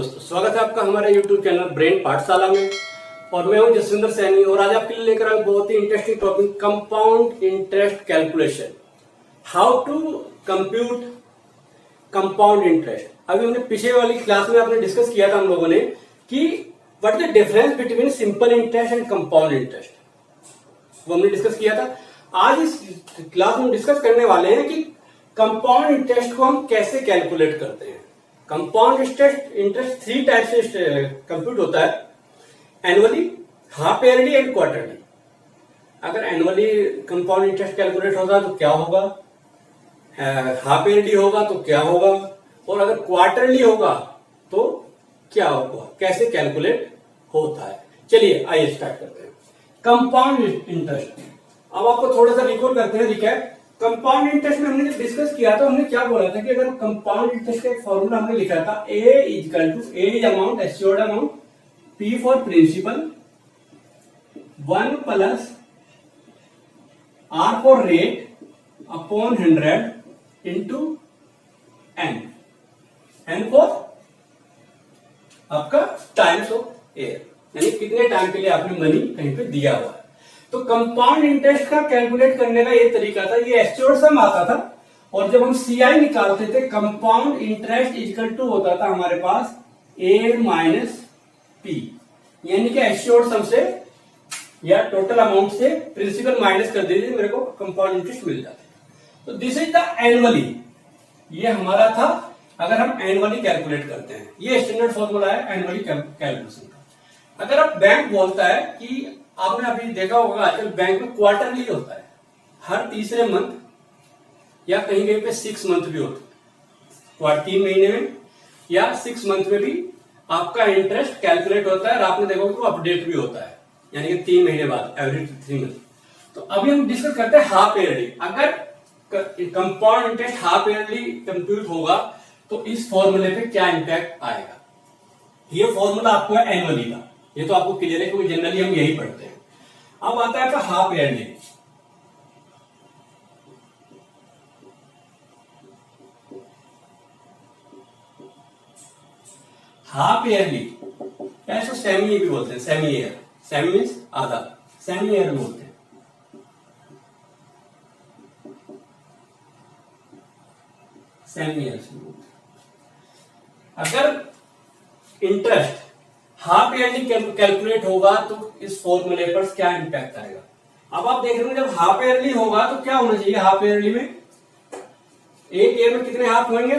दोस्तों, स्वागत है आपका हमारे YouTube चैनल ब्रेन पाठशाला में। और मैं हूं जसविंदर सैनी और आज आपके लिए लेकर आया बहुत ही interesting topic, compound interest calculation, how to compute compound interest. अभी हमने पिछले वाली क्लास में आपने डिस्कस किया था हम लोगों ने कि what the difference between simple interest and compound interest, वो हमने डिस्कस किया था। आज इस क्लास में डिस्कस करने वाले हैं कि कंपाउंड इंटरेस्ट को हम कैसे कैलकुलेट करते हैं। कंपाउंड इंटरेस्ट थ्री टाइप से कंप्यूट होता है, annually, half yearly and quarterly. अगर एनुअली कंपाउंड इंटरेस्ट कैलकुलेट होगा तो क्या होगा, हाफ ईयरली होगा तो क्या होगा, और अगर क्वार्टरली होगा तो क्या होगा, कैसे कैलकुलेट होता है। चलिए आइए स्टार्ट करते हैं। कंपाउंड इंटरेस्ट, अब आपको थोड़ा सा रिकॉल करते हैं, रिकैप। कंपाउंड इंटरेस्ट में हमने डिस्कस किया था, हमने क्या बोला था कि अगर कंपाउंड इंटरेस्ट का एक फॉर्मूला हमने लिखा था, A is amount, assured amount, P for principal, 1 plus R for rate upon 100 into N for आपका टाइम्स ऑफ एयर, यानी कितने टाइम के लिए आपने मनी कहीं पे दिया हुआ है। तो कंपाउंड इंटरेस्ट का कैलकुलेट करने का ये तरीका था, ये एश्योर्ड सम आता था, और जब हम सीआई निकालते थे कंपाउंड इंटरेस्ट इक्वल टू होता था हमारे पास ए माइनस पी, यानी कि एश्योर्ड सम से या टोटल अमाउंट से प्रिंसिपल माइनस कर दीजिए, मेरे को कंपाउंड इंटरेस्ट मिल जाता है। तो दिस इज द एनुअली, ये हमारा था अगर हम एनुअली कैलकुलेट करते हैं। ये स्टैंडर्ड फॉर्मूला है एनुअली कैलकुलेशन का। अगर आप बैंक बोलता है कि आपने अभी देखा होगा आजकल बैंक में क्वार्टरली होता है, हर तीसरे मंथ या कहीं कहीं पे 6 मंथ भी होता है, 3 महीने में या 6 मंथ में भी आपका इंटरेस्ट कैलकुलेट होता है, और आपने देखा होगा अपडेट भी होता है, यानी कि 3 महीने बाद, एवरी 3 मंथ। तो अभी हम डिस्कस करते हैं हाफ ईयरली। अगर compound interest half yearly compute होगा तो इस फॉर्मूले पे क्या इंपैक्ट आएगा। ये फॉर्मूला आपको है एनुअली का, ये तो आपको क्लियर है क्योंकि जनरली हम यही पढ़ते हैं। अब आता है हाफ ईयरली। हाफ ईयरली या इसको सेमी भी बोलते हैं, सेमी ईयर, सेमी मीन्स आधा, सेमी ईयर बोलते हैं। सेमी ईयर से बोलते हैं। अगर इंटरेस्ट हाफ ईयरली कैलकुलेट होगा तो इस फॉर्मूले पर क्या इंपैक्ट आएगा। अब आप देख रहे हो जब हाफ ईयरली होगा तो क्या होना चाहिए, हाफ ईयरली में एक ईयर में कितने हाफ होंगे,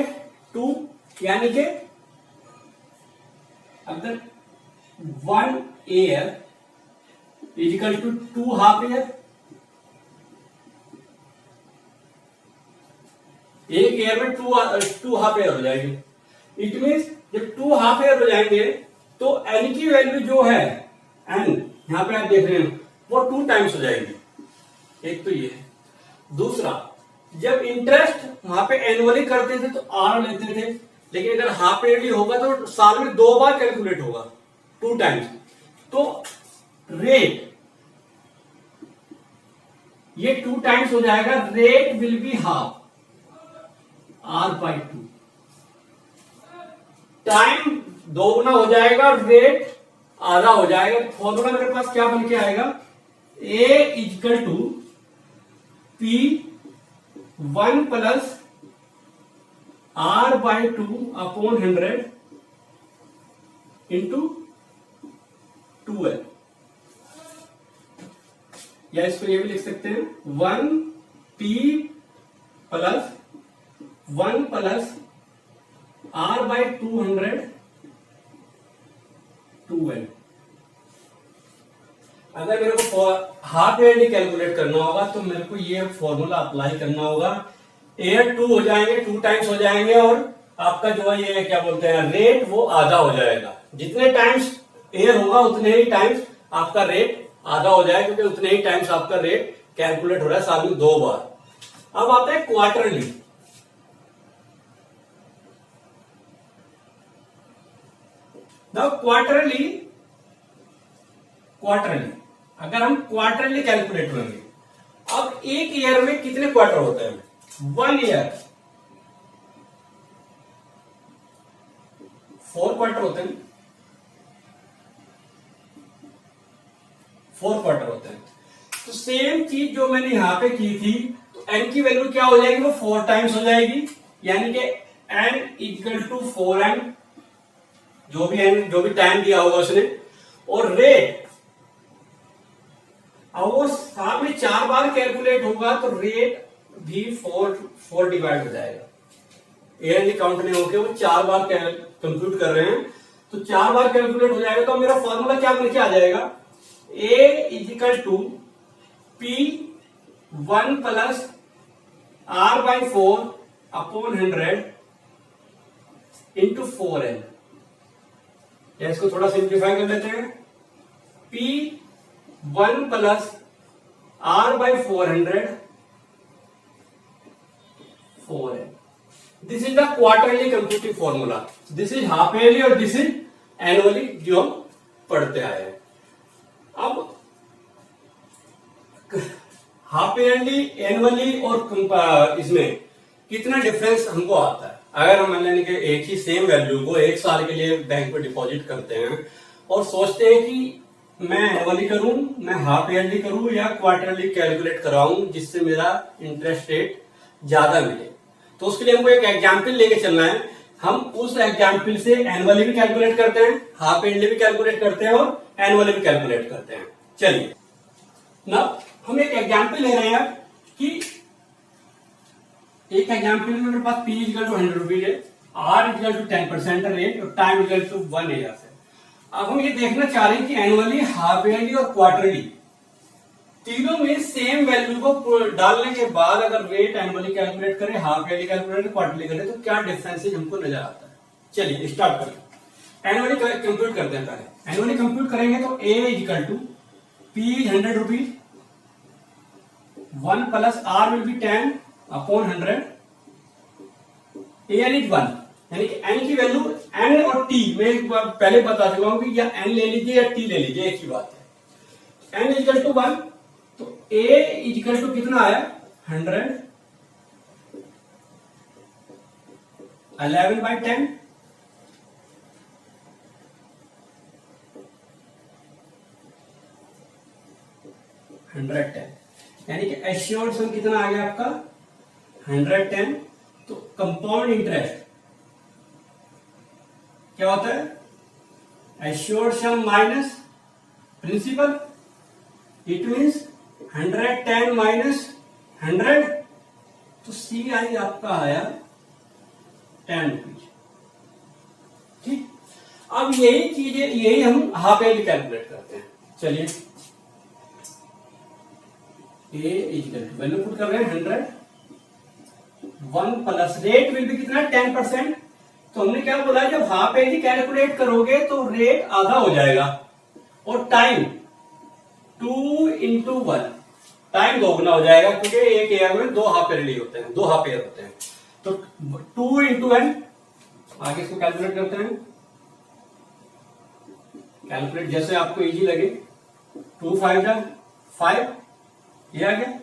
2, यानी कि अगर 1 year equal to 2 half year, एक ईयर में 2 हाफ ईयर हो जाएगी। इट मीन्स जब 2 हाफ ईयर हो जाएंगे तो एन की वैल्यू जो है, एन यहां पे आप देख रहे हैं वो 2 टाइम्स हो जाएगी। एक तो ये है। दूसरा, जब इंटरेस्ट वहां पे एनुअली करते थे तो आर लेते थे, लेकिन अगर हाफ ईयरली होगा तो साल में 2 बार कैलकुलेट होगा, 2 टाइम्स। तो रेट ये 2 टाइम्स हो जाएगा, rate will be half R/2, time 2 गुना हो जाएगा, रेट आधा हो जाएगा। फॉर्मूला मेरे पास क्या बन के आएगा, A equal to P 1 plus R/2 upon 100 into 2L, या इसको ये भी लिख सकते हैं 1P plus 1 plus R/200 2L। अगर मेरे को हाफ ईयरली कैलकुलेट करना होगा तो मेरे को ये फॉर्मूला अप्लाई करना होगा। एयर 2 हो जाएंगे, 2 टाइम्स हो जाएंगे, और आपका जो है ये क्या बोलते हैं रेट, वो आधा हो जाएगा। जितने टाइम्स एयर होगा उतने ही टाइम्स आपका रेट आधा हो जाएगा, क्योंकि उतने ही टाइम्स आपका रेट कैलकुलेट हो रहा है साल में 2 बार। अब आता है क्वार्टरली। क्वार्टरली अगर हम क्वार्टरली कैलकुलेट करेंगे, अब एक ईयर में कितने क्वार्टर होते हैं, 1 ईयर 4 क्वार्टर होते हैं, 4 क्वार्टर होते हैं। तो सेम चीज जो मैंने यहां पे की थी, तो n की वैल्यू क्या हो जाएगी, वो 4 टाइम्स हो जाएगी, यानी कि n इक्वल टू 4n, जो भी टाइम दिया होगा उसने। और रेट, अब वो साथ में 4 बार कैलकुलेट होगा तो रेट भी 4 डिवाइड हो जाएगा। एन काउंट नहीं होके वो 4 बार कंप्यूट कर रहे हैं, तो 4 बार कैलकुलेट हो जाएगा। तो मेरा फॉर्मूला क्या नीचे आ जाएगा, A is equal to P 1 plus R by 4 upon 100 into 4n। इसको थोड़ा सिंप्लीफाई कर लेते हैं, P 1 plus R by 400 4n। This is the quarterly computing formula, this is half yearly और दिस इज एनुअली जो हम पढ़ते आए हैं। अब हाफ ईयरली, एनुअली और इसमें कितना डिफरेंस हमको आता है। अगर हम मान लें कि एक ही सेम वैल्यू को 1 साल के लिए बैंक में डिपॉजिट करते हैं और सोचते हैं कि मैं एनुअली करूं, मैं हाफ ईयरली करूं या क्वार्टरली कैलकुलेट कराऊं जिससे मेरा इंटरेस्ट रेट ज्यादा मिले, तो उसके लिए हमको एक एग्जाम्पल लेके चलना है। हम उस एग्जाम्पल से एनुअली भी कैलकुलेट करते हैं, हाफ ईयरली भी कैलकुलेट करते हैं और एनुअली भी कैलकुलेट करते हैं। चलिए ना, हम एक एग्जाम्पल ले रहे हैं कि एक एग्जाम्पल में मेरे पास P इक्वल टू 100 रुपीज है, R इक्वल टू 10% रेट और टाइम इक्वल टू 1 ईयर है। अब हम ये देखना चाह रहे हैं कि एनुअली, हाफ ईयरली और क्वार्टरली तीनों में सेम वैल्यू को डालने के बाद अगर रेट एनुअली कैलकुलेट करें, हाफ ईयरली कैलकुलेट करें, क्वार्टरली करें, तो क्या डिफरेंसेज हमको नजर आता है। चलिए स्टार्ट करें, एनुअली कंप्यूट करते हैं। पहले एनुअली कंप्यूट करेंगे तो A equal to P 100 rupees, 1 plus R will be 10 upon 100, N is 1, यानी कि एन की वैल्यू, एन और टी मैं एक बार पहले बता चुका हूं कि या एन ले लीजिए या टी ले लीजिए, एक ही बात है। एन इक्वल टू 1, तो ए इक्वल टू कितना आया 100, 11 बाई 10, यानी कि एश्योर्ड सम कितना आ गया आपका 110। तो कंपाउंड इंटरेस्ट क्या होता है, assured sum minus principal, it means 110 minus 100, तो सी आई आपका आया 10 रुपीज। ठीक, अब यही चीजें, यही हम हाफ ईयरली कैलकुलेट करते हैं। चलिए ए इक्वल टू वैल्यू पुट कर रहे हैं 100, 1 प्लस रेट विल बी कितना 10%। तो हमने क्या बोला, जब हाफ ईयरली कैलकुलेट करोगे तो रेट आधा हो जाएगा और टाइम 2 इंटू 1, टाइम दोगुना हो जाएगा क्योंकि एक ईयर में 2 हाफ ईयरली होते हैं, 2 हाफ ईयर होते हैं। तो 2 इंटू n, आगे इसको कैलकुलेट करते हैं, कैलकुलेट जैसे आपको इजी लगे। 2 5 जा 5, ये आ गया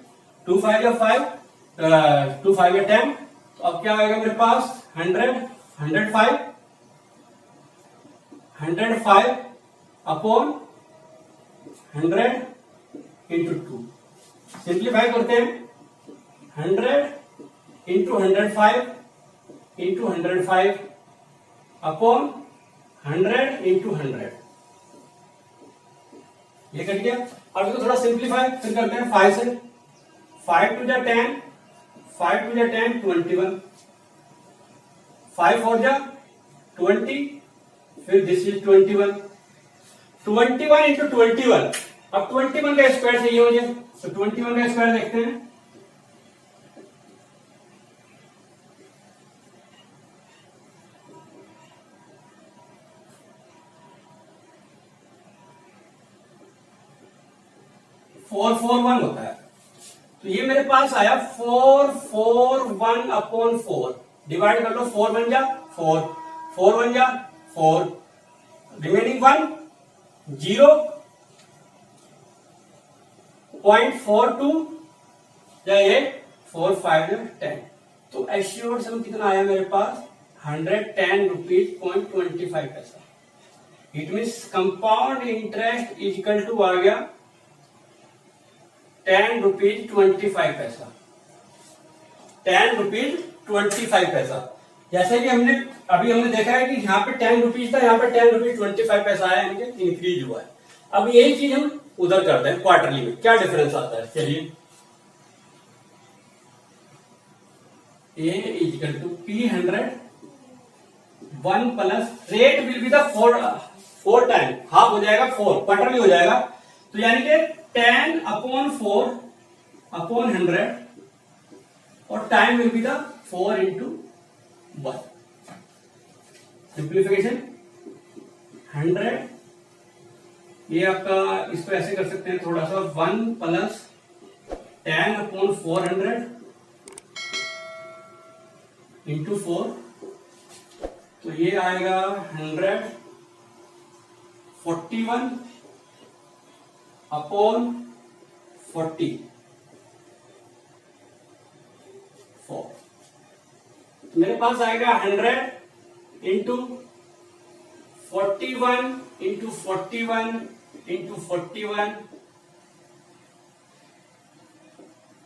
2 5 जा 5, 2 5 या 10। तो अब क्या आएगा मेरे पास 105 अपॉन 100 इंटू 2। सिंप्लीफाई करते हैं, 100 इंटू 105 इंटू 105 अपॉन 100 इंटू 100, ये कट गया। अब इसको थोड़ा सिंप्लीफाई फिर करते हैं 5 से, 5 टू जा 10, 5 टू जा 10 21, 5 और जा 20, फिर दिस इज 21, 21 इंटू 21। अब 21 का स्क्वायर चाहिए मुझे, तो 21 का स्क्वायर देखते हैं। फोर 1 होता है, तो ये मेरे पास आया 4 अपॉन 4, डिवाइड कर लो, 4 बन जा 4, 4 बन जा 4, रिमेनिंग 1 0.42 या 8, 4 5 10। तो एश्योर्ड सम कितना आया मेरे पास 110.25 it means compound interest is equal to आ गया 10 रुपीज 25 10 रुपीज 25 जैसे कि हमने देखा है कि यहाँ पे 10 रुपीज था, यहाँ पे 10 रुपीज 25 आया, यानी कि इंक्रीज हुआ है। अब यही चीज हम उधर करते हैं क्वार्टरली में, क्या डिफरेंस आता है? चलिए, A equal to P100 1 plus rate will be the 4 time, half हो जाएगा 4, क्वार्टरली हो जाएगा, तो यानी कि 10/4/100 और time will be the 4 into 1। Simplification 100, ये आपका इसको ऐसे कर सकते हैं थोड़ा सा, 1 प्लस 10/400 इंटू 4, तो ये आएगा 141/40 4। मेरे पास आएगा 100 into 41 into 41 into 41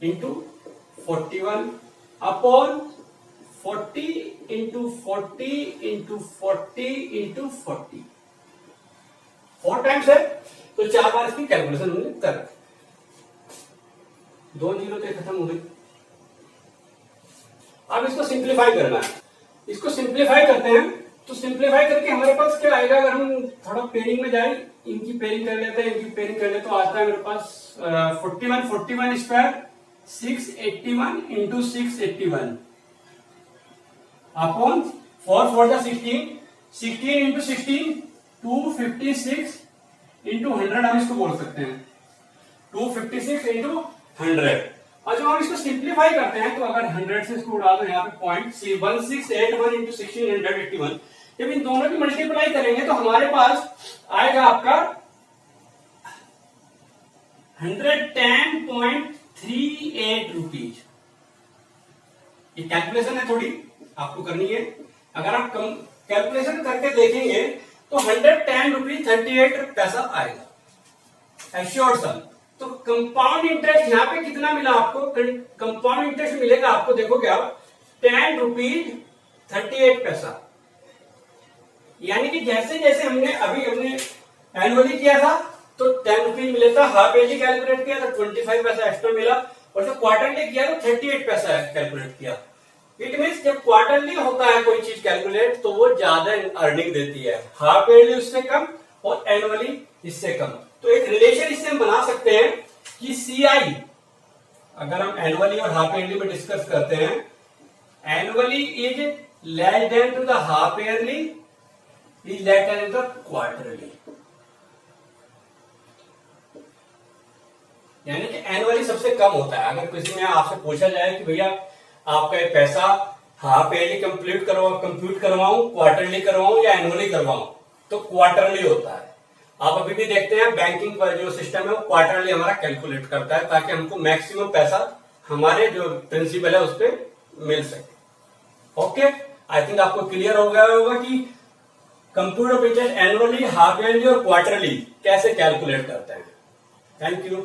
into 41 upon 40 into 40 into 40 into 40, 4 times है, तो 4 बार इसकी कैलकुलेशन हमने कर, 2 जीरो से खत्म हो गई। अब इसको सिंप्लीफाई करना है, इसको सिंप्लीफाई करते हैं, तो सिंप्लीफाई करके हमारे पास क्या आएगा? अगर हम थोड़ा पेयरिंग में जाए, इनकी पेयरिंग कर लेते हैं, इनकी पेयरिंग कर लेते, तो आता है मेरे पास 41 square 681 into 681 upon 4 4 16 16 into 16 256 into 100 हम इसको बोल सकते हैं, 256 इंटू 100। और जब हम इसको सिंप्लीफाई करते हैं, तो अगर 100 से इसको उड़ा दो, यहाँ पे 0.1681 इंटू 1681, जब इन दोनों की मल्टीप्लाई करेंगे तो हमारे पास आएगा आपका 110.38 रुपीज। ये कैलकुलेशन है, थोड़ी आपको करनी है। अगर आप कैलकुलेशन करके देखेंगे तो 110 रुपीज 38 पैसा आएगा एश्योर्ड सम। तो कंपाउंड इंटरेस्ट यहाँ पे कितना मिला आपको? कंपाउंड इंटरेस्ट मिलेगा आपको, देखोगे आप 10 रुपीज 38 पैसा। यानी कि जैसे जैसे हमने एनुअली किया था तो 10 रुपीज मिले था, हाफ ईयरली कैलकुलेट किया तो 25 पैसा एक्स्ट्रा मिला, और जब क्वार्टरली किया तो 38 पैसा कैलकुलेट किया। इट मीन्स जब क्वार्टरली होता है कोई चीज कैलकुलेट तो वो ज्यादा अर्निंग देती है, हाफ ईयरली उससे कम और एनुअली इससे कम। तो एक रिलेशन इससे हम बना सकते हैं कि CI, अगर हम एनुअली और हाफ ईयरली में डिस्कस करते हैं, annually is less than to the half yearly is less than to the quarterly. यानी कि एनुअली सबसे कम होता है। अगर किसी में आपसे पूछा जाए कि भैया आपका पैसा हाफ ईयरली कंप्यूट करवाऊं, क्वार्टरली करवाऊं या एनुअली करवाऊं, तो क्वार्टरली होता है। आप अभी भी देखते हैं बैंकिंग का जो सिस्टम है वो क्वार्टरली हमारा कैलकुलेट करता है, ताकि हमको मैक्सिमम पैसा हमारे जो प्रिंसिपल है उस पर मिल सके। ओके, आई थिंक आपको क्लियर हो गया होगा कि computer of interest annually, half yearly और क्वार्टरली कैसे कैलकुलेट करते हैं। Thank you.